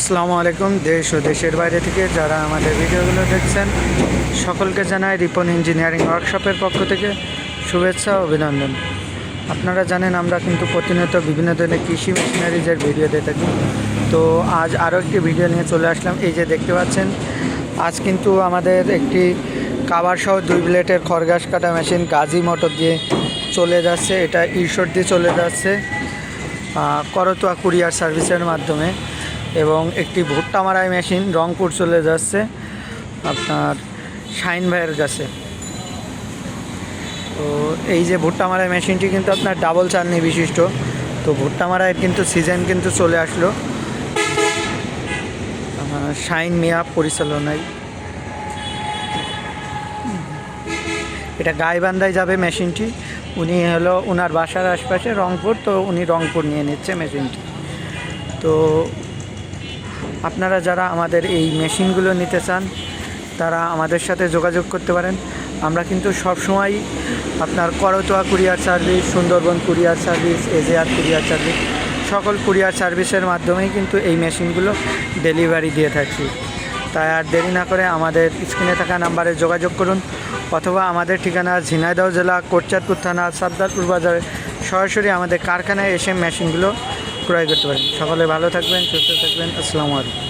আসসালামু আলাইকুম। দেশ ও দেশের বাইরে থেকে যারা আমাদের ভিডিওগুলো দেখছেন সকলকে জানাই রিপন ইঞ্জিনিয়ারিং ওয়ার্কশপের পক্ষ থেকে শুভেচ্ছা ও অভিনন্দন। আপনারা জানেন আমরা কিন্তু প্রতিনিয়ত বিভিন্ন ধরনের কৃষি মেশিনারিজের ভিডিও দিয়ে থাকি। তো আজ আরও একটি ভিডিও নিয়ে চলে আসলাম। এই যে দেখতে পাচ্ছেন, আজ কিন্তু আমাদের একটি কাভার সহ 2 ব্লেডের খড়ঘাস কাটা মেশিন গাজী মোটর দিয়ে চলে যাচ্ছে। এটা ঈশ্বর দিয়ে চলে যাচ্ছে করতোয়া কুরিয়ার সার্ভিসের মাধ্যমে, এবং একটি ভুট্টা মারাই মেশিন রংপুর চলে যাচ্ছে আপনার শাইন ভাইয়ের কাছে। তো এই যে ভুট্টা মারাই মেশিনটি কিন্তু আপনার ডাবল চালনি বিশিষ্ট। তো ভুট্টা মারাইয়ের কিন্তু সিজন কিন্তু চলে আসলো শাইন মিয়া পরিচালনায়। এটা গাইবান্ধায় যাবে মেশিনটি। উনি হলো ওনার বাসার আশপাশে রংপুর, তো উনি রংপুর নিয়ে নিচ্ছে মেশিনটি। তো আপনারা যারা আমাদের এই মেশিনগুলো নিতে চান তারা আমাদের সাথে যোগাযোগ করতে পারেন। আমরা কিন্তু সবসময় আপনার Karatoya courier service, Sundarban courier service, এজেআর courier service, সকল কুরিয়ার সার্ভিসের মাধ্যমেই কিন্তু এই মেশিনগুলো ডেলিভারি দিয়ে থাকি। তাই আর দেরি না করে আমাদের স্ক্রিনে থাকা নাম্বারে যোগাযোগ করুন, অথবা আমাদের ঠিকানা ঝিনাইদহ জেলা কোটচাঁদপুর থানা সাদ্দারপুর বাজারে সরাসরি আমাদের কারখানায় এসে মেশিনগুলো ক্রয় করতে পারেন। সকলে ভালো থাকবেন, সুস্থ থাকবেন। আসসালামু আলাইকুম।